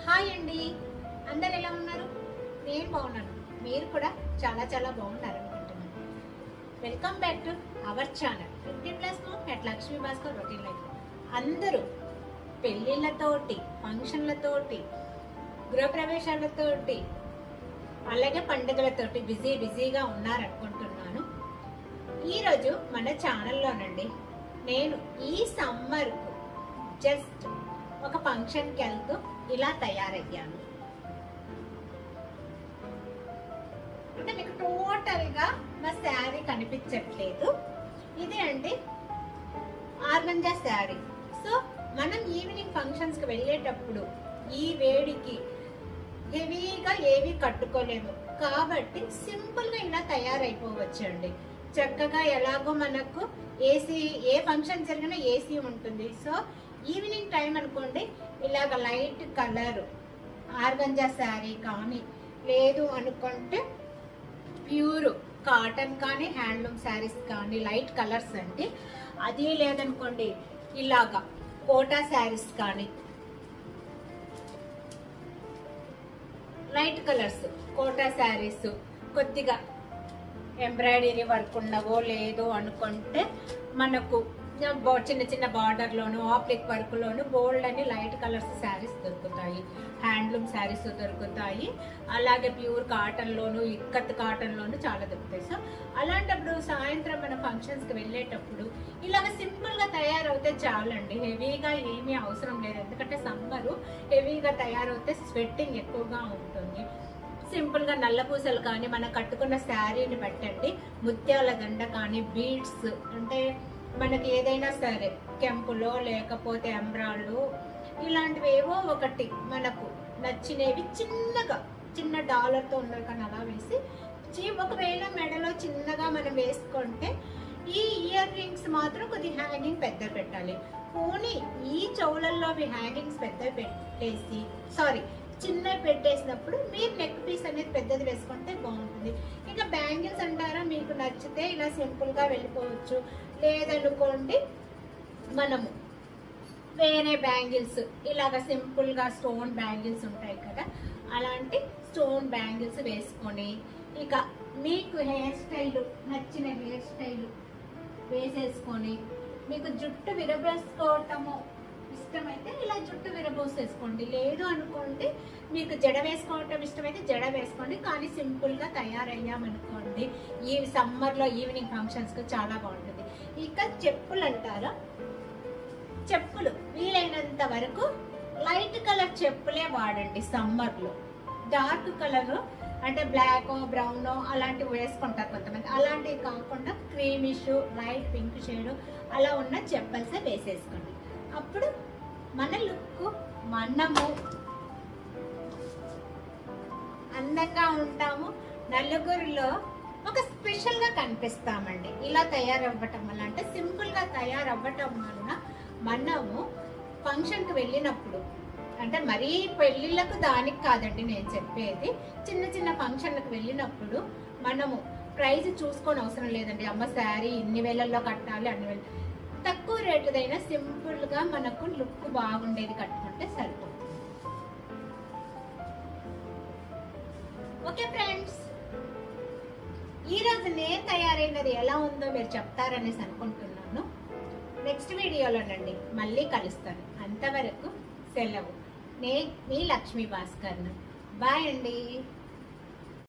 Hi అండి, అందరు ఎలా ఉన్నారు? నేను బాగున్నాను, మీరు కూడా చాలా చాలా బాగున్నారు అనుకుంటున్నాను. Welcome back to our channel 50+ Mom at Lakshmi Bhaskar routine life. అందరూ పెళ్ళిళ్ళతోటి, ఫంక్షన్లతోటి, గృహప్రవేశాలతోటి, అలాగే పండుగలతోటి బిజీగా ఉన్నారనుకుంటున్నాను. ఈరోజు మన ఛానల్లోనండి నేను ఈ సమ్మర్కు జస్ట్ ఒక ఫంక్షన్కి వెళ్తూ ఇలా తయారయ్యాను. అంటే మీకు టోటల్గా నా శారీ కనిపించట్లేదు. ఇది అండి ఆర్గంజా శారీ. సో మనం ఈవినింగ్ ఫంక్షన్స్కి వెళ్ళేటప్పుడు ఈ వేడికి హెవీగా ఏవి కట్టుకోలేము కాబట్టి సింపుల్గా ఇలా తయారైపోవచ్చు అండి. చక్కగా ఎలాగో మనకు ఏసీ, ఏ ఫంక్షన్ జరిగినా ఏసీ ఉంటుంది. సో ఈవినింగ్ టైం అనుకోండి, ఇలాగ లైట్ కలర్ ఆర్గంజా శారీ కానీ, లేదు అనుకుంటే ప్యూర్ కాటన్ కానీ, హ్యాండ్లూమ్ శారీస్ కానీ, లైట్ కలర్స్ అండి. అది లేదనుకోండి ఇలాగా కోటా శారీస్ కానీ, లైట్ కలర్స్ కోటా శారీస్, కొద్దిగా ఎంబ్రాయిడరీ వర్క్ ఉన్నవో లేదో అనుకుంటే మనకు చిన్న చిన్న బార్డర్లోను, ఆప్లిక్ వర్క్లోను బోల్డ్ అని లైట్ కలర్స్ శారీస్ దొరుకుతాయి. హ్యాండ్లూమ్ శారీస్ దొరుకుతాయి. అలాగే ప్యూర్ కాటన్లోను, ఇక్కత్ కాటన్లోను చాలా దొరుకుతాయి. సో అలాంటప్పుడు సాయంత్రం మన ఫంక్షన్స్కి వెళ్ళేటప్పుడు ఇలాగ సింపుల్గా తయారవుతే చాలండి. హెవీగా ఏమీ అవసరం లేదు. ఎందుకంటే సమ్మరు హెవీగా తయారవుతే స్వెట్టింగ్ ఎక్కువగా ఉంటుంది. సింపుల్గా నల్ల పూసలు కానీ, మనం కట్టుకున్న శారీని బట్టండి, ముత్యాల దండ కానీ, బీడ్స్ అంటే మనకి ఏదైనా సరే కెంపులో లేకపోతే ఎంబ్రాళ్ళు ఇలాంటివి ఏవో ఒకటి మనకు నచ్చినవి చిన్నగా, చిన్న డాలర్తో ఉన్నవి కానీ అలా వేసి, ఒకవేళ మెడలో చిన్నగా మనం వేసుకుంటే ఈ ఇయర్ రింగ్స్ మాత్రం కొద్ది హ్యాంగింగ్ పెద్ద పెట్టాలి. పోనీ ఈ చెవులలో హ్యాంగింగ్స్ పెద్ద పెట్టేసి చిన్న పెట్టేసినప్పుడు మీరు నెక్ పీస్ అనేది పెద్దది వేసుకుంటే బాగుంటుంది. ఇంకా బ్యాంగిల్స్ అంటారా, మీకు నచ్చితే ఇలా సింపుల్గా వెళ్ళిపోవచ్చు. లేదనుకోండి మనము వేరే బ్యాంగిల్స్ ఇలాగ సింపుల్గా స్టోన్ బ్యాంగిల్స్ ఉంటాయి కదా, అలాంటి స్టోన్ బ్యాంగిల్స్ వేసుకొని ఇక మీకు హెయిర్ స్టైల్ నచ్చిన హెయిర్ స్టైల్ వేసేసుకొని, మీకు జుట్టు విరబోసుకోవటము ఇష్టమైతే ఇలా జుట్టు విరబోసేసుకోండి. లేదు అనుకోండి మీకు జడ వేసుకోవటం ఇష్టమైతే జడ వేసుకోండి. కానీ సింపుల్గా తయారయ్యామనుకోండి ఈ సమ్మర్లో ఈవినింగ్ ఫంక్షన్స్కి చాలా బాగుంటుంది. ఇక చెప్పులు అంటారా, చెప్పులు వీలైనంత వరకు లైట్ కలర్ చెప్పులే వాడండి. సమ్మర్లో డార్క్ కలర్ అంటే బ్లాక్, బ్రౌన్ అలాంటివి వేసుకుంటారు కొంతమంది. అలాంటివి కాకుండా క్రీమిష్, లైట్ పింక్ షేడ్ అలా ఉన్న చెప్పల్సే వేసేసుకోండి. అప్పుడు మన లుక్ మనము అందంగా ఉంటాము, నలుగురిలో ఒక స్పెషల్గా కనిపిస్తామండి. ఇలా తయారవ్వటం వల్ల, అంటే సింపుల్గా తయారవ్వటం వలన మనము ఫంక్షన్కి వెళ్ళినప్పుడు, అంటే మరీ పెళ్ళిళ్ళకు దానికి కాదండి నేను చెప్పేది, చిన్న చిన్న ఫంక్షన్లకు వెళ్ళినప్పుడు మనము ప్రైజ్ చూసుకొని అవసరం లేదండి. అమ్మ శారీ ఇన్ని వేలల్లో కట్టాలి, అన్ని వేలు, తక్కువ రేటుదైనా సింపుల్గా మనకు లుక్ బాగుండేది కట్టుకుంటే సరిపోతుంది. ఓకే ఫ్రెండ్స్, ఈరోజు నేను తయారైనది ఎలా ఉందో మీరు చెప్తారనేసి అనుకుంటున్నాను. నెక్స్ట్ వీడియోలోనండి మళ్ళీ కలుస్తాను. అంతవరకు సెలవు. నేను మీ లక్ష్మీ భాస్కర్ను. బాయ్ అండి.